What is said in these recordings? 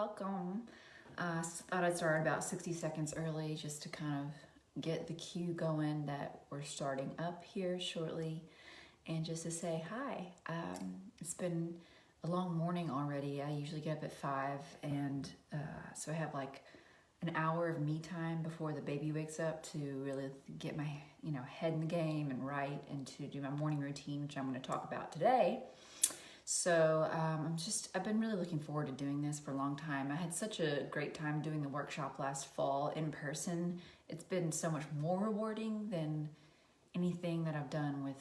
welcome. Thought I'd start about 60 seconds early just to kind of get the cue going that we're starting up here shortly, and just to say hi. It's been a long morning already. I usually get up at 5, and so I have like an hour of me time before the baby wakes up to really get my head in the game and write and to do my morning routine, which I'm going to talk about today. So I've been really looking forward to doing this for a long time. I had such a great time doing the workshop last fall in person. It's been so much more rewarding than anything that I've done with,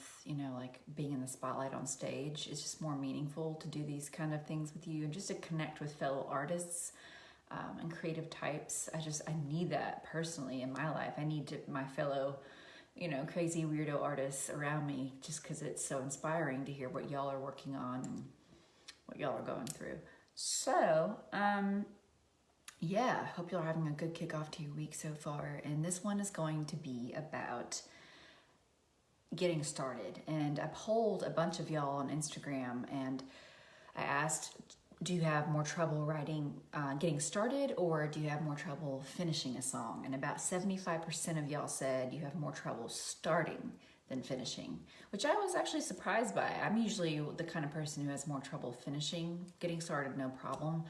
like being in the spotlight on stage. It's just more meaningful to do these kind of things with you and just to connect with fellow artists and creative types. I need that personally in my life. I need my fellow crazy weirdo artists around me, just because it's so inspiring to hear what y'all are working on and what y'all are going through. So, hope y'all are having a good kickoff to your week so far. And this one is going to be about getting started. And I polled a bunch of y'all on Instagram, and I asked, do you have more trouble getting started, or do you have more trouble finishing a song? And about 75% of y'all said you have more trouble starting than finishing, which I was actually surprised by. I'm usually the kind of person who has more trouble finishing. Getting started, no problem.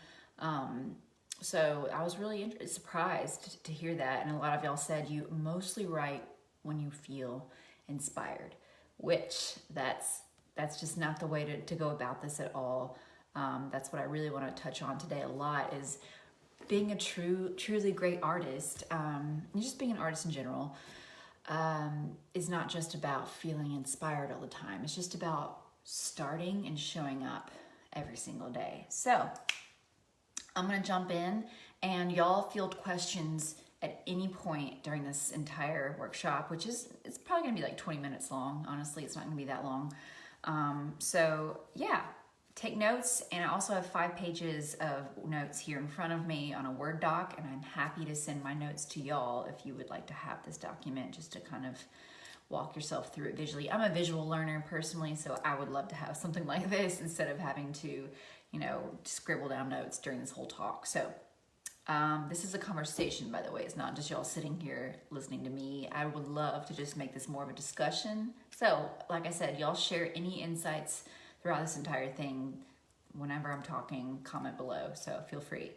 So I was really surprised to hear that. And a lot of y'all said you mostly write when you feel inspired, which that's just not the way to go about this at all. That's what I really want to touch on today a lot, is being a truly great artist, and just being an artist in general, is not just about feeling inspired all the time. It's just about starting and showing up every single day. So I'm going to jump in, and y'all field questions at any point during this entire workshop, it's probably going to be like 20 minutes long. Honestly, it's not going to be that long. Take notes, and I also have 5 pages of notes here in front of me on a Word doc, and I'm happy to send my notes to y'all if you would like to have this document just to kind of walk yourself through it visually. I'm a visual learner personally, so I would love to have something like this instead of having to, scribble down notes during this whole talk. So this is a conversation, by the way. It's not just y'all sitting here listening to me. I would love to just make this more of a discussion. So, like I said, y'all share any insights throughout this entire thing. Whenever I'm talking, comment below, so feel free.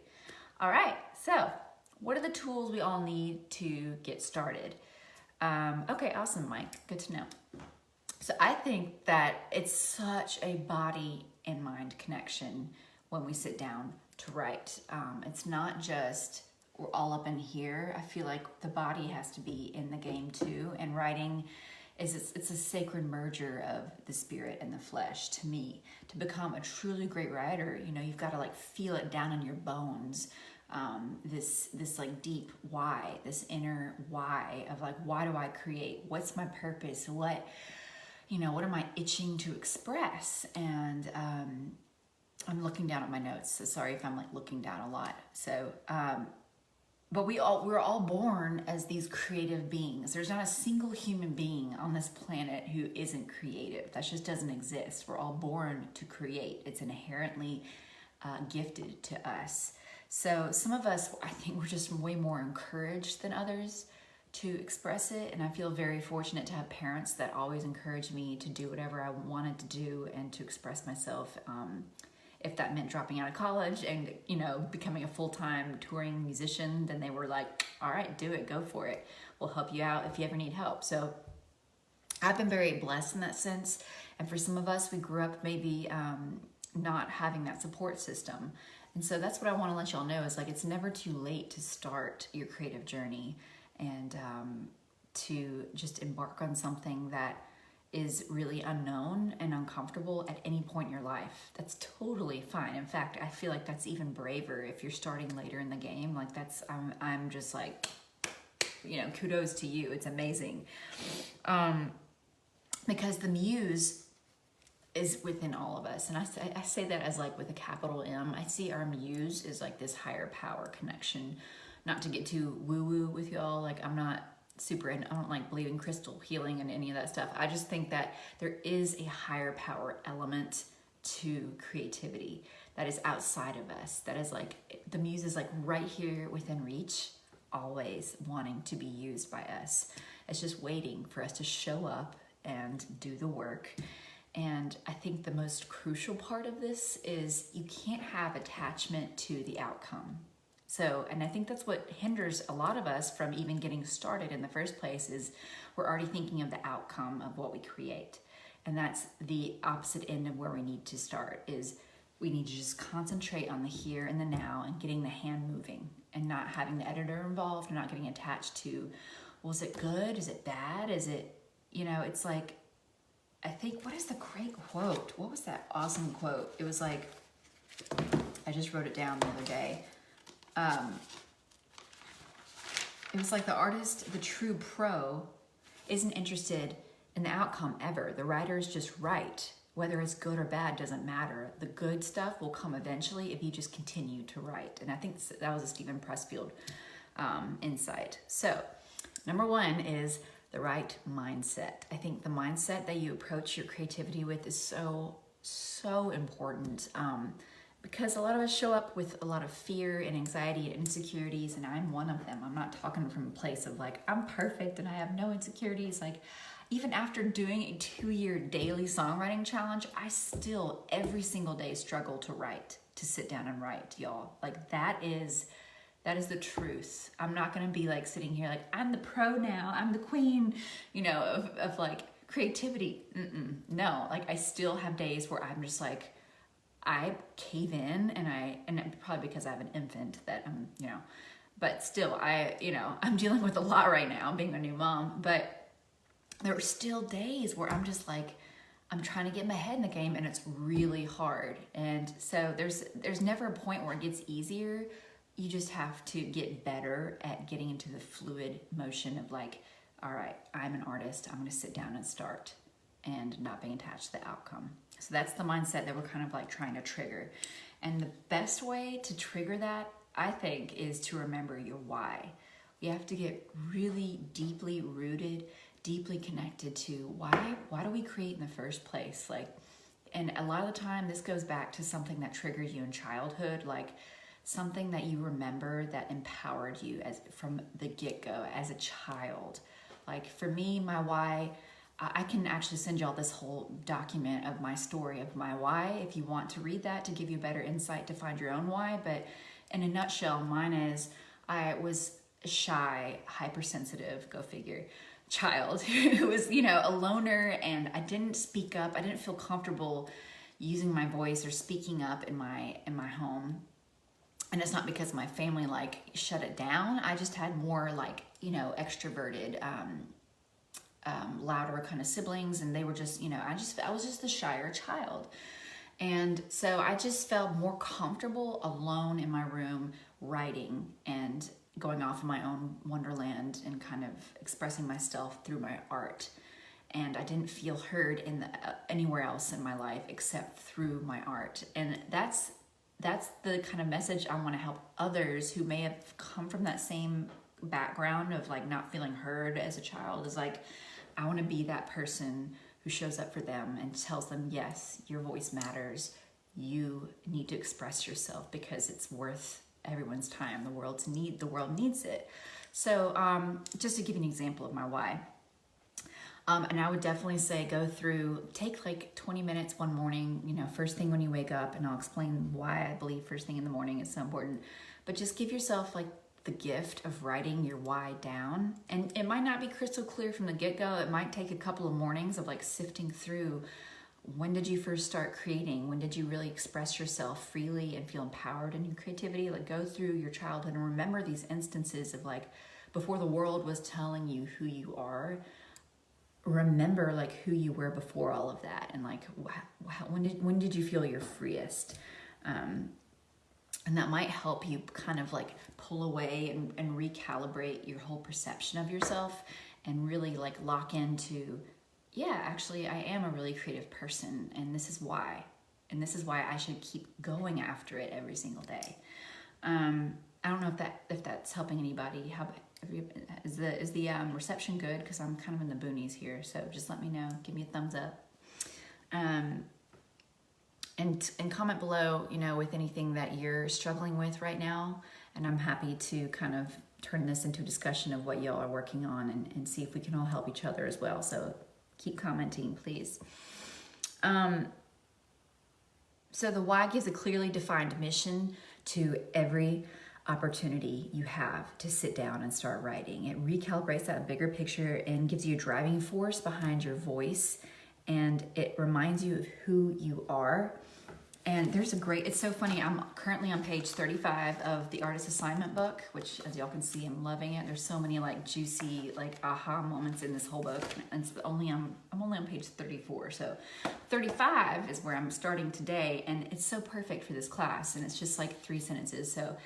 All right, so what are the tools we all need to get started? Okay, awesome, Mike, good to know. So I think that it's such a body and mind connection when we sit down to write. It's not just we're all up in here. I feel like the body has to be in the game too, and writing it's a sacred merger of the spirit and the flesh to me. To become a truly great writer, you've got to like feel it down in your bones. This like deep why, this inner why of like, why do I create? What's my purpose? What am I itching to express? And I'm looking down at my notes, so sorry if I'm like looking down a lot. So, but we're all born as these creative beings. There's not a single human being on this planet who isn't creative. That just doesn't exist. We're all born to create. It's inherently gifted to us. So some of us, I think we're just way more encouraged than others to express it. And I feel very fortunate to have parents that always encouraged me to do whatever I wanted to do and to express myself. If that meant dropping out of college and, becoming a full-time touring musician, then they were like, all right, do it, go for it. We'll help you out if you ever need help. So I've been very blessed in that sense. And for some of us, we grew up maybe not having that support system. And so that's what I want to let y'all know is like, it's never too late to start your creative journey and to just embark on something that is really unknown and uncomfortable at any point in your life. That's totally fine. In fact, I feel like that's even braver if you're starting later in the game. Like I'm just like, kudos to you. It's amazing. Because the Muse is within all of us. And I say that as like with a capital M. I see our Muse is like this higher power connection. Not to get too woo-woo with y'all. Like I'm not I don't like believe in crystal healing and any of that stuff. I just think that there is a higher power element to creativity. that is outside of us, that is like, the muse is like right here within reach, always wanting to be used by us. It's just waiting for us to show up and do the work. And I think the most crucial part of this is you can't have attachment to the outcome. So, and I think that's what hinders a lot of us from even getting started in the first place, is we're already thinking of the outcome of what we create. And that's the opposite end of where we need to start, is we need to just concentrate on the here and the now and getting the hand moving and not having the editor involved and not getting attached to, well, is it good? Is it bad? Is it, you know, it's like, I think, what is the great quote? What was that awesome quote? It was like, I just wrote it down the other day. It was like, the artist, the true pro, isn't interested in the outcome ever. The writer is just right. Whether it's good or bad doesn't matter. The good stuff will come eventually if you just continue to write. And I think that was a Stephen Pressfield insight. So, number one is the right mindset. I think the mindset that you approach your creativity with is so important, because a lot of us show up with a lot of fear and anxiety and insecurities, and I'm one of them. I'm not talking from a place of like, I'm perfect and I have no insecurities. Like, even after doing a 2-year daily songwriting challenge, I still every single day struggle to sit down and write, y'all. Like, that is the truth. I'm not gonna be like sitting here like, I'm the pro now, I'm the queen, you know, of like creativity. No, like, I still have days where I'm just like, I cave in, and probably because I have an infant that I'm, you know, but still I'm dealing with a lot right now being a new mom, but there are still days where I'm just like, I'm trying to get my head in the game and it's really hard. And so there's never a point where it gets easier. You just have to get better at getting into the fluid motion of like, all right, I'm an artist. I'm going to sit down and start, and not being attached to the outcome. So that's the mindset that we're kind of like trying to trigger. And the best way to trigger that, I think, is to remember your why. You have to get really deeply rooted, deeply connected to why do we create in the first place? Like, and a lot of the time this goes back to something that triggered you in childhood, like something that you remember that empowered you from the get-go as a child. Like for me, my why, I can actually send y'all this whole document of my story of my why if you want to read that to give you better insight to find your own why. But in a nutshell, mine is, I was a shy, hypersensitive, go figure, child who was, a loner, and I didn't speak up. I didn't feel comfortable using my voice or speaking up in my home. And it's not because my family shut it down. I just had more extroverted, louder kind of siblings, and they were just, I was just the shyer child. And so I just felt more comfortable alone in my room writing and going off in my own wonderland and kind of expressing myself through my art. And I didn't feel heard anywhere else in my life except through my art. And that's the kind of message I want to help others who may have come from that same background of not feeling heard as a child. Is I want to be that person who shows up for them and tells them, yes, your voice matters. You need to express yourself because it's worth everyone's time. The world needs it. So just to give you an example of my why. And I would definitely say take 20 minutes one morning, first thing when you wake up, and I'll explain why I believe first thing in the morning is so important. But just give yourself the gift of writing your why down. And it might not be crystal clear from the get-go. It might take a couple of mornings of sifting through, when did you first start creating? When did you really express yourself freely and feel empowered in your creativity? Go through your childhood and remember these instances of before the world was telling you who you are. Remember who you were before all of that, and when did you feel your freest? And that might help you kind of pull away and recalibrate your whole perception of yourself, and really lock into, yeah, actually I am a really creative person, and this is why I should keep going after it every single day. I don't know if that's helping anybody. Is the reception good? Because I'm kind of in the boonies here, so just let me know. Give me a thumbs up. And comment below, you know, with anything that you're struggling with right now. And I'm happy to kind of turn this into a discussion of what y'all are working on and see if we can all help each other as well. So keep commenting, please. So the why gives a clearly defined mission to every opportunity you have to sit down and start writing. It recalibrates that bigger picture and gives you a driving force behind your voice, and it reminds you of who you are. And there's a great, it's so funny, I'm currently on page 35 of the artist assignment book, which as y'all can see, I'm loving it. There's so many like juicy, like aha moments in this whole book. And it's I'm only on page 34. So 35 is where I'm starting today. And it's so perfect for this class. And it's just like 3 sentences. So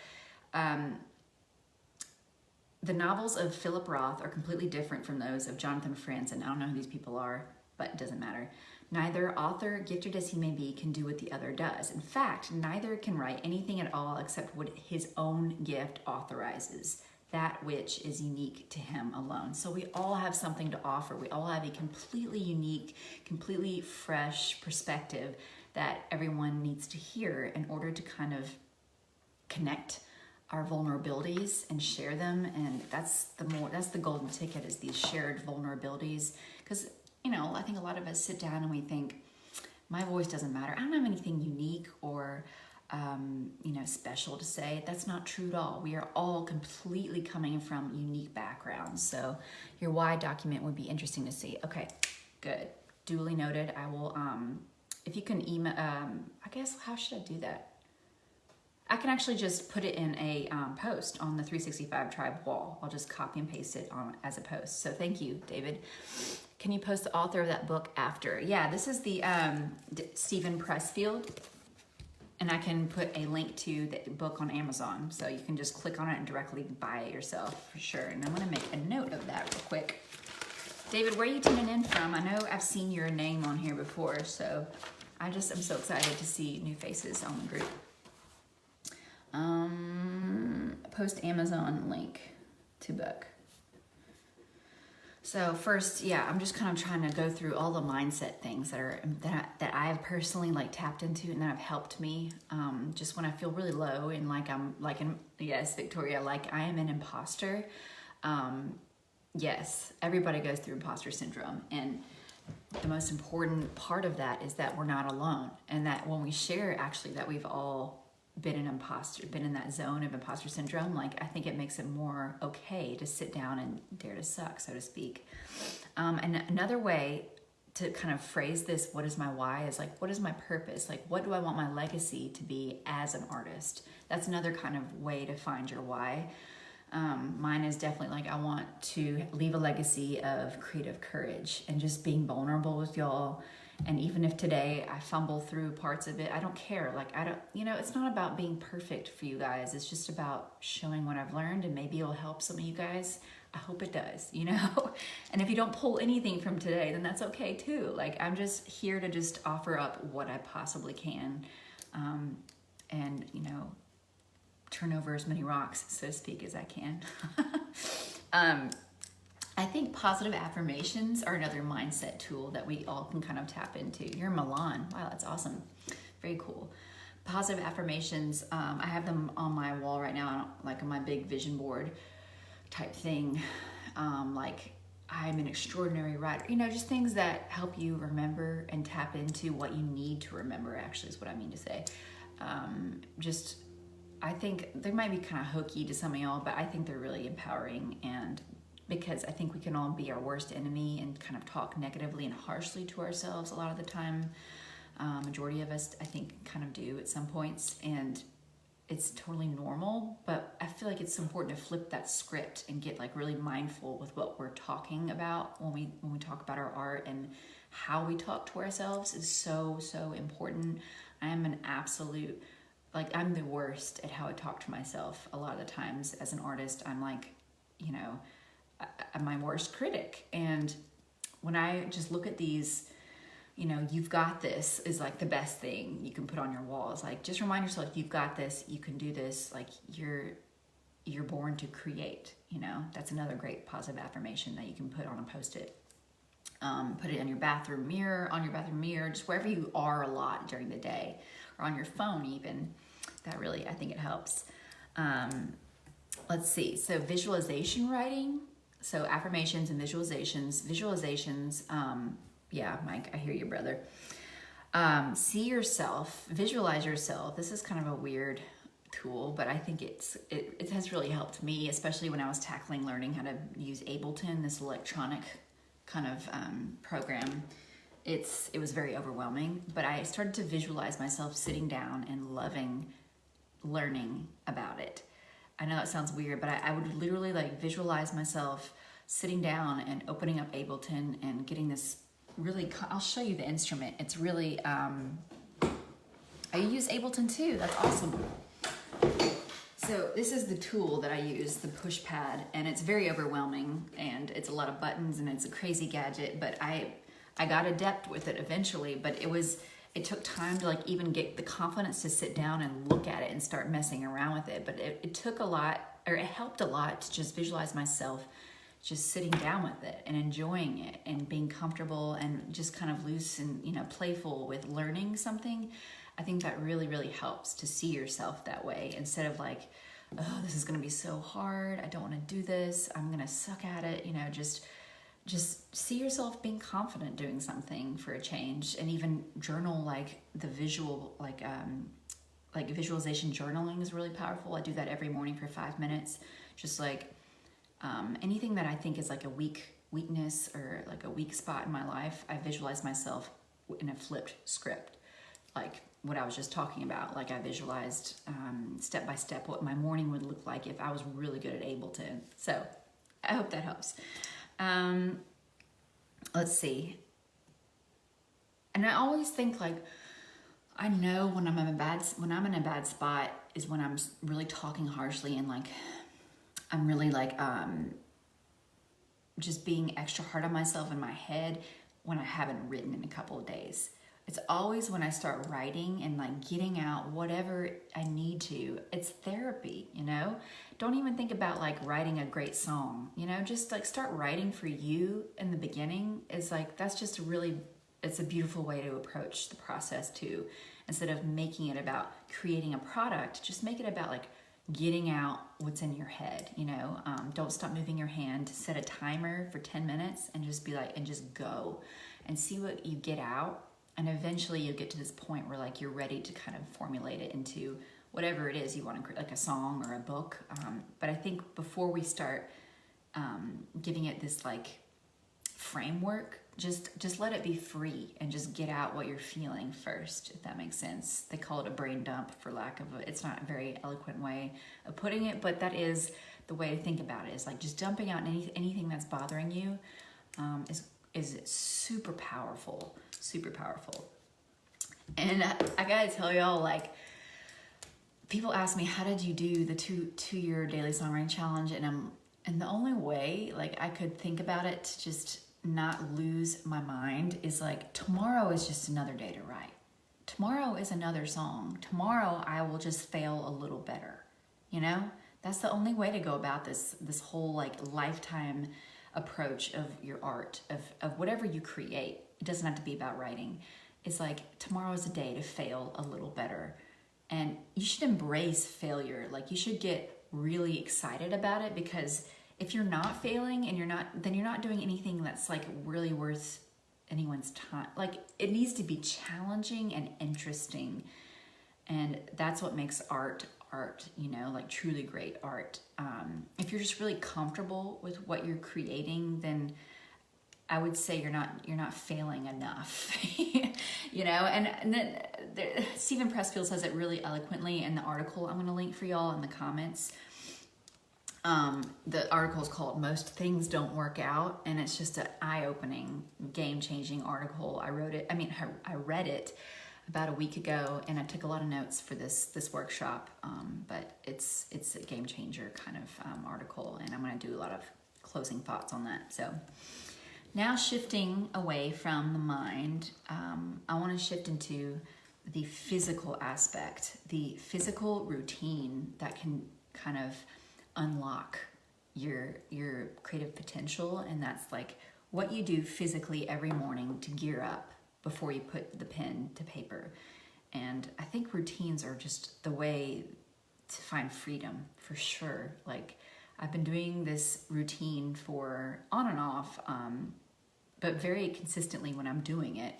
the novels of Philip Roth are completely different from those of Jonathan Franzen. I don't know who these people are, but it doesn't matter. Neither author, gifted as he may be, can do what the other does. In fact, neither can write anything at all except what his own gift authorizes, that which is unique to him alone. So we all have something to offer. We all have a completely unique, completely fresh perspective that everyone needs to hear in order to kind of connect our vulnerabilities and share them. And that's the golden ticket, is these shared vulnerabilities. Because you know, I think a lot of us sit down and we think, my voice doesn't matter. I don't have anything unique or, you know, special to say. That's not true at all. We are all completely coming from unique backgrounds. So your why document would be interesting to see. Okay, good. Duly noted. I will, if you can email, I guess, how should I do that? I can actually just put it in a post on the 365 Tribe wall. I'll just copy and paste it on as a post. So thank you, David. Can you post the author of that book after? Yeah, this is the Stephen Pressfield. And I can put a link to the book on Amazon. So you can just click on it and directly buy it yourself for sure. And I'm gonna make a note of that real quick. David, where are you tuning in from? I know I've seen your name on here before, so I'm so excited to see new faces on the group. Post Amazon link to book. So first, yeah, I'm just kind of trying to go through all the mindset things that I have personally like tapped into and that have helped me. Just when I feel really low and like yes, Victoria, like I am an imposter. Yes, everybody goes through imposter syndrome, and the most important part of that is that we're not alone, and that when we share actually that we've all been in that zone of imposter syndrome, like I think it makes it more okay to sit down and dare to suck, so to speak. And another way to kind of phrase this, what is my why, is like, what is my purpose? Like, what do I want my legacy to be as an artist? That's another kind of way to find your why. Mine is definitely like, I want to leave a legacy of creative courage and just being vulnerable with y'all. And even if today I fumble through parts of it, I don't care. Like, it's not about being perfect for you guys. It's just about showing what I've learned, and maybe it'll help some of you guys. I hope it does, you know? And if you don't pull anything from today, then that's okay too. Like, I'm just here to just offer up what I possibly can. And, you know, turn over as many rocks, so to speak, as I can. I think positive affirmations are another mindset tool that we all can kind of tap into. You're Milan. Wow, that's awesome. Very cool. Positive affirmations, I have them on my wall right now, like on my big vision board type thing. Like, I'm an extraordinary writer. You know, just things that help you remember and tap into what you need to remember, actually, is what I mean to say. I think they might be kind of hokey to some of y'all, but I think they're really empowering, and because I think we can all be our worst enemy and kind of talk negatively and harshly to ourselves a lot of the time. Majority of us, I think, kind of do at some points, and it's totally normal, but I feel like it's important to flip that script and get like really mindful with what we're talking about when we talk about our art, and how we talk to ourselves is so, so important. I am an absolute, like, I'm the worst at how I talk to myself a lot of the times. As an artist, I'm like, you know, I'm my worst critic. And when I just look at these, you know, you've got this is like the best thing you can put on your walls. Like, just remind yourself, you've got this, you can do this. Like, you're born to create, you know. That's another great positive affirmation that you can put on a Post-it. Put it on your bathroom mirror, just wherever you are a lot during the day, or on your phone even. That really, I think it helps. Let's see, so visualization writing, so affirmations and visualizations. Yeah, Mike, I hear you, brother. See yourself, visualize yourself. This is kind of a weird tool, but I think it has really helped me, especially when I was learning how to use Ableton, this electronic kind of program. It was very overwhelming, but I started to visualize myself sitting down and loving learning about it. I know that sounds weird, but I would literally like visualize myself sitting down and opening up Ableton and getting this really, I'll show you the instrument. It's really, I use Ableton too. That's awesome. So this is the tool that I use, the push pad, and it's very overwhelming and it's a lot of buttons and it's a crazy gadget, but I got adept with it eventually, but it took time to like even get the confidence to sit down and look at it and start messing around with it. But it took a lot, or it helped a lot to just visualize myself just sitting down with it and enjoying it and being comfortable and just kind of loose and, you know, playful with learning something. I think that really, really helps to see yourself that way instead of like, oh, this is going to be so hard. I don't want to do this. I'm going to suck at it. You know, just see yourself being confident doing something for a change, and even journal like the visual, like visualization journaling is really powerful. I do that every morning for 5 minutes. Just like anything that I think is like a weakness or like a weak spot in my life, I visualize myself in a flipped script. Like what I was just talking about, like I visualized step by step what my morning would look like if I was really good at Ableton. So I hope that helps. Let's see. And I always think like, I know when I'm in a bad spot is when I'm really talking harshly and like, I'm really like, just being extra hard on myself in my head when I haven't written in a couple of days. It's always when I start writing and like getting out whatever I need to. It's therapy, you know? Don't even think about like writing a great song, you know? Just like start writing for you in the beginning. It's like, that's just it's a beautiful way to approach the process too. Instead of making it about creating a product, just make it about like getting out what's in your head, you know? Don't stop moving your hand. Set a timer for 10 minutes and just be like, and just go and see what you get out. And eventually you'll get to this point where like you're ready to kind of formulate it into whatever it is you want to create, like a song or a book. But I think before we start giving it this like framework, just let it be free and just get out what you're feeling first, if that makes sense. They call it a brain dump for lack of it's not a very eloquent way of putting it, but that is the way to think about it. Is like just dumping out anything that's bothering you is super powerful. Super powerful. And I gotta tell y'all, like, people ask me, how did you do the two-year daily songwriting challenge? And the only way like I could think about it to just not lose my mind is like, tomorrow is just another day to write. Tomorrow is another song. Tomorrow I will just fail a little better. You know, that's the only way to go about this whole like lifetime approach of your art, of whatever you create. It doesn't have to be about writing. It's like, tomorrow is a day to fail a little better. And you should embrace failure. Like you should get really excited about it, because if you're not failing and then you're not doing anything that's like really worth anyone's time. Like it needs to be challenging and interesting. And that's what makes art, you know, like truly great art. If you're just really comfortable with what you're creating, then I would say you're not failing enough, you know. And then Stephen Pressfield says it really eloquently in the article I'm going to link for y'all in the comments. The article is called "Most Things Don't Work Out," and it's just an eye-opening, game-changing article. I read it about a week ago, and I took a lot of notes for this workshop. But it's a game changer kind of article, and I'm going to do a lot of closing thoughts on that. So. Now shifting away from the mind, I want to shift into the physical aspect, the physical routine that can kind of unlock your creative potential. And that's like what you do physically every morning to gear up before you put the pen to paper. And I think routines are just the way to find freedom, for sure. Like, I've been doing this routine for on and off, but very consistently when I'm doing it,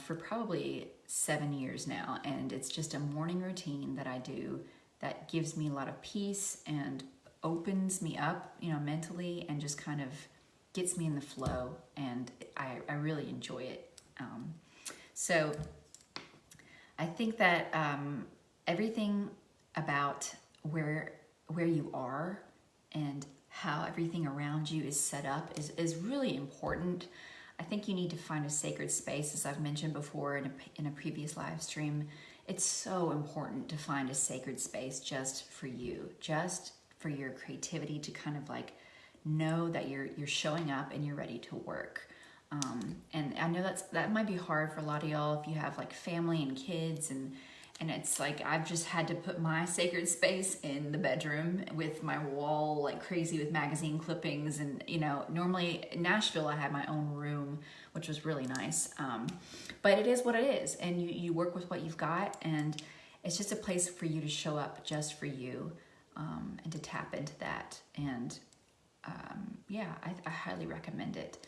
for probably 7 years now. And it's just a morning routine that I do that gives me a lot of peace and opens me up, mentally, and just kind of gets me in the flow. And I really enjoy it. So I think that everything about where you are and how everything around you is set up is really important. I think you need to find a sacred space, as I've mentioned before in a previous live stream. It's so important to find a sacred space just for you, just for your creativity, to kind of like know that you're showing up and you're ready to work. And I know that might be hard for a lot of y'all if you have like family and kids, and it's like I've just had to put my sacred space in the bedroom with my wall like crazy with magazine clippings. And normally in Nashville I had my own room, which was really nice. But it is what it is, and you work with what you've got, and it's just a place for you to show up just for you, and to tap into that. And I highly recommend it.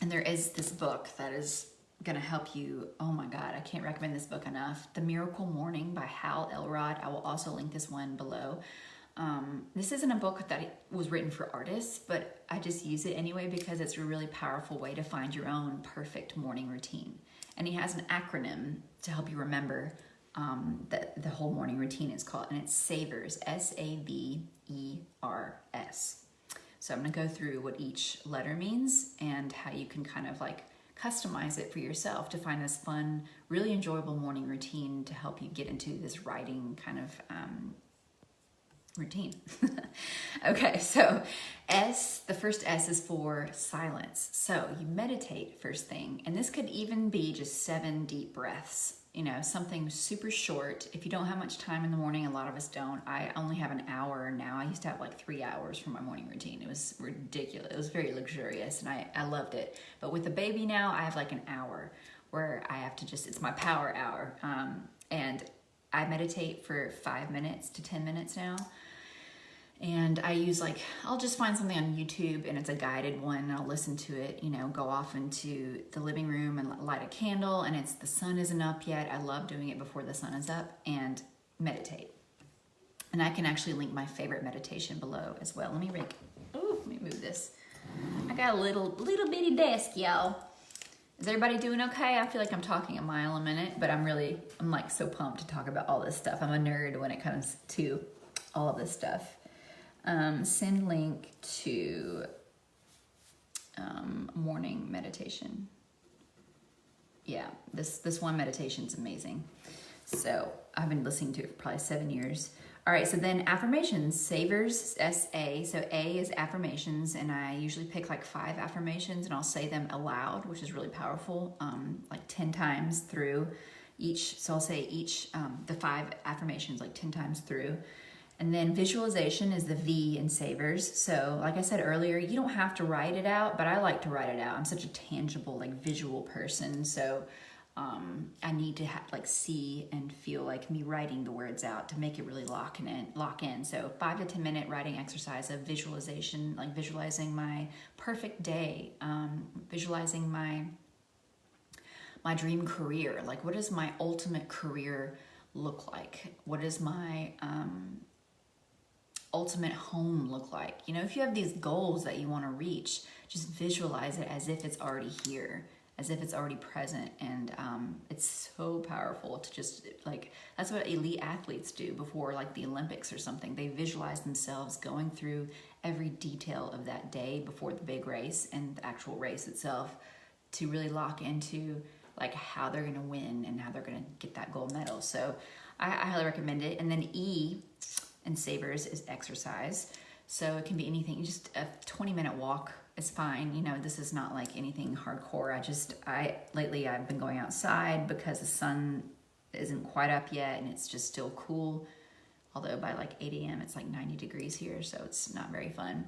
And there is this book that is going to help you. Oh my God, I can't recommend this book enough. The Miracle Morning by Hal Elrod. I will also link this one below. This isn't a book that was written for artists, but I just use it anyway because it's a really powerful way to find your own perfect morning routine. And he has an acronym to help you remember that the whole morning routine is called, and it's SAVERS, SAVERS. So I'm going to go through what each letter means and how you can kind of like customize it for yourself to find this fun, really enjoyable morning routine to help you get into this writing kind of routine. Okay, so the first S is for silence. So you meditate first thing, and this could even be just 7 deep breaths. Something super short. If you don't have much time in the morning, a lot of us don't. I only have an hour now. I used to have like 3 hours for my morning routine. It was ridiculous. It was very luxurious, and I loved it. But with the baby now, I have like an hour where I have to it's my power hour. And I meditate for 5 minutes to 10 minutes now. And I use I'll just find something on YouTube, and it's a guided one, and I'll listen to it, go off into the living room and light a candle, and the sun isn't up yet. I love doing it before the sun is up, and meditate. And I can actually link my favorite meditation below as well. Let me move this. I got a little bitty desk, y'all. Is everybody doing okay? I feel like I'm talking a mile a minute, but I'm like so pumped to talk about all this stuff. I'm a nerd when it comes to all of this stuff. Send link to morning meditation. Yeah, this one meditation is amazing. So I've been listening to it for probably 7 years. All right, so then affirmations, SAVERS, S-A. So A is affirmations, and I usually pick like 5 affirmations, and I'll say them aloud, which is really powerful, like 10 times through each. So I'll say the 5 affirmations like 10 times through. And then visualization is the V in SAVERS. So like I said earlier, you don't have to write it out, but I like to write it out. I'm such a tangible, visual person. So I need to see and feel like me writing the words out to make it really lock in. So 5 to 10 minute writing exercise of visualization, like visualizing my perfect day, visualizing my dream career. Like, what does my ultimate career look like? What does my ultimate home look like? If you have these goals that you want to reach, just visualize it as if it's already here, as if it's already present. And it's so powerful to just that's what elite athletes do before the Olympics or something. They visualize themselves going through every detail of that day before the big race and the actual race itself to really lock into how they're going to win and how they're going to get that gold medal. So I highly recommend it. And then E and SAVERS is exercise. So it can be anything, just a 20-minute walk is fine. This is not anything hardcore. Lately I've been going outside because the sun isn't quite up yet and it's just still cool. Although by like 8 a.m. it's like 90 degrees here, so it's not very fun.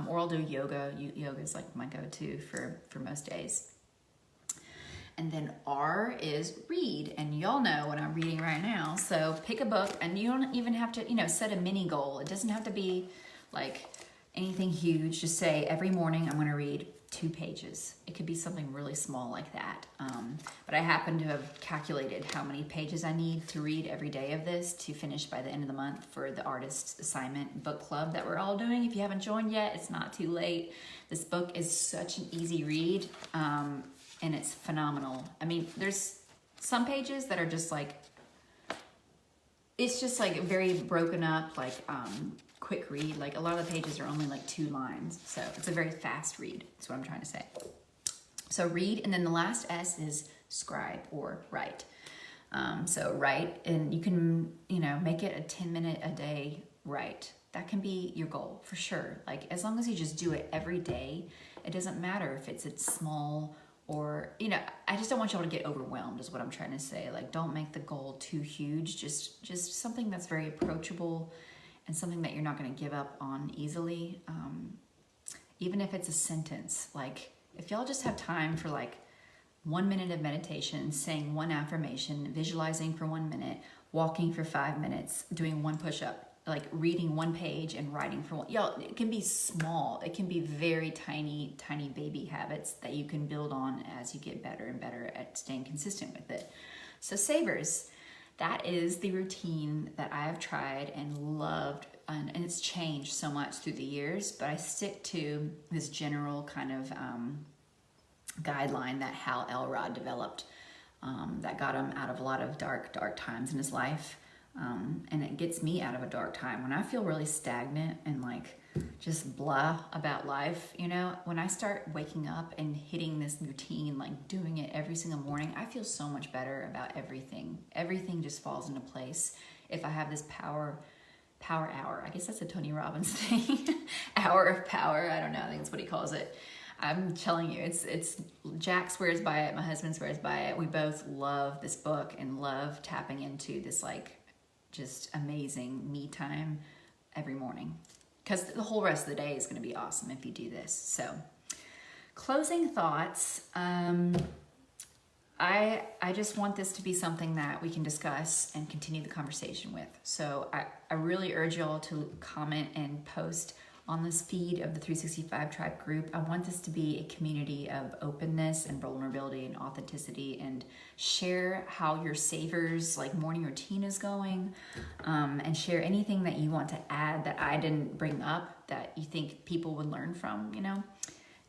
Or I'll do yoga. Yoga is like my go-to for most days. And then R is read, and y'all know what I'm reading right now. So pick a book, and you don't even have to, set a mini goal. It doesn't have to be like anything huge. Just say every morning I'm going to read 2 pages. It could be something really small like that. But I happen to have calculated how many pages I need to read every day of this to finish by the end of the month for the artist assignment book club that we're all doing. If you haven't joined yet, it's not too late. This book is such an easy read, and it's phenomenal. I mean, there's some pages that are just like, it's just like very broken up, like quick read. Like a lot of the pages are only like 2 lines. So it's a very fast read. That's what I'm trying to say. So read, and then the last S is scribe or write. So write, and you can, make it a 10-minute a day write. That can be your goal for sure. Like as long as you just do it every day, it doesn't matter if it's small or, I just don't want y'all to get overwhelmed is what I'm trying to say. Like don't make the goal too huge. Just something that's very approachable and something that you're not going to give up on easily. Even if it's a sentence, like if y'all just have time for like 1 minute of meditation, saying 1 affirmation, visualizing for 1 minute, walking for 5 minutes, doing 1 push-up, like reading 1 page and writing for 1. Y'all, it can be small. It can be very tiny, tiny baby habits that you can build on as you get better and better at staying consistent with it. So savers, that is the routine that I have tried and loved, and it's changed so much through the years, but I stick to this general kind of guideline that Hal Elrod developed that got him out of a lot of dark times in his life. And it gets me out of a dark time. When I feel really stagnant and like just blah about life, when I start waking up and hitting this routine, like doing it every single morning, I feel so much better about everything. Everything just falls into place. If I have this power hour, I guess that's a Tony Robbins thing, hour of power. I don't know. I think that's what he calls it. I'm telling you, it's Jack swears by it. My husband swears by it. We both love this book and love tapping into this like just amazing me time every morning, because the whole rest of the day is going to be awesome if you do this. So closing thoughts. I just want this to be something that we can discuss and continue the conversation with. So I really urge y'all to comment and post on this feed of the 365 Tribe group. I want this to be a community of openness and vulnerability and authenticity, and share how your savers like morning routine is going, and share anything that you want to add that I didn't bring up that you think people would learn from,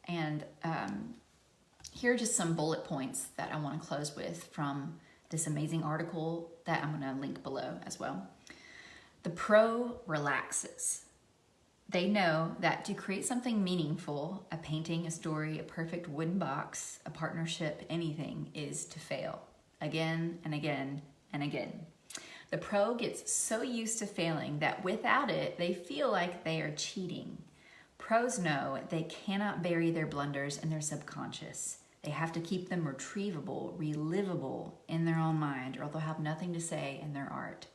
and here are just some bullet points that I want to close with from this amazing article that I'm going to link below as well. The pro relaxes. They know that to create something meaningful, a painting, a story, a perfect wooden box, a partnership, anything, is to fail again and again and again. The pro gets so used to failing that without it, they feel like they are cheating. Pros know they cannot bury their blunders in their subconscious. They have to keep them retrievable, relivable in their own mind, or they'll have nothing to say in their art.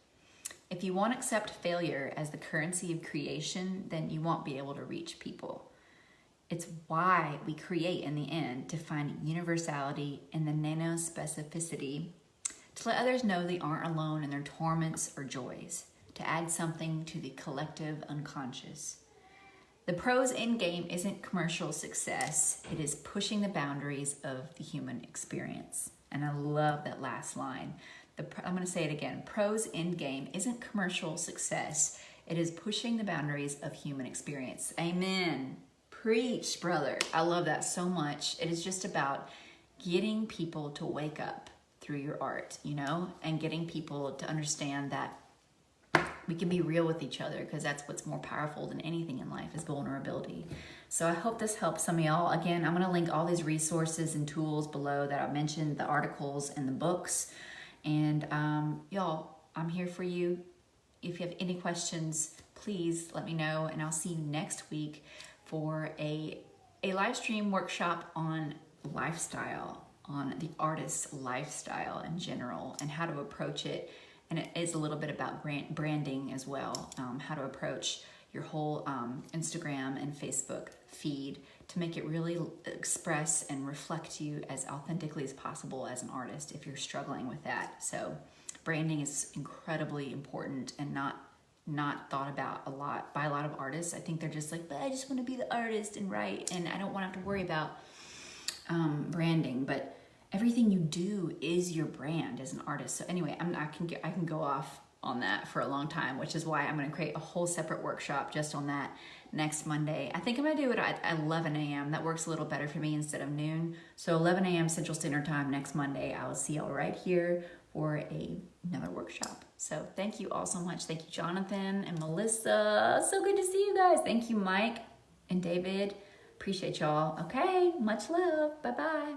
If you won't accept failure as the currency of creation, then you won't be able to reach people. It's why we create in the end, to find universality in the nanospecificity, to let others know they aren't alone in their torments or joys, to add something to the collective unconscious. The pro's end game isn't commercial success, it is pushing the boundaries of the human experience. And I love that last line. I'm going to say it again. Pro's end game isn't commercial success. It is pushing the boundaries of human experience. Amen. Preach, brother. I love that so much. It is just about getting people to wake up through your art, and getting people to understand that we can be real with each other, because that's what's more powerful than anything in life, is vulnerability. So I hope this helps some of y'all. Again, I'm going to link all these resources and tools below that I mentioned, the articles and the books. And y'all, I'm here for you. If you have any questions, please let me know, and I'll see you next week for a live stream workshop on lifestyle, on the artist's lifestyle in general, and how to approach it And it is a little bit about branding as well, how to approach your whole Instagram and Facebook feed to make it really express and reflect you as authentically as possible as an artist if you're struggling with that. So branding is incredibly important and not thought about a lot by a lot of artists. I think they're just like, but I just want to be the artist and write, and I don't want to have to worry about branding. But everything you do is your brand as an artist. So anyway, I can go off on that for a long time, which is why I'm going to create a whole separate workshop just on that next Monday. I think I'm going to do it at 11 a.m. That works a little better for me instead of noon. So 11 a.m. Central Standard Time next Monday. I will see y'all right here for another workshop. So thank you all so much. Thank you, Jonathan and Melissa. So good to see you guys. Thank you, Mike and David. Appreciate y'all. Okay, much love. Bye-bye.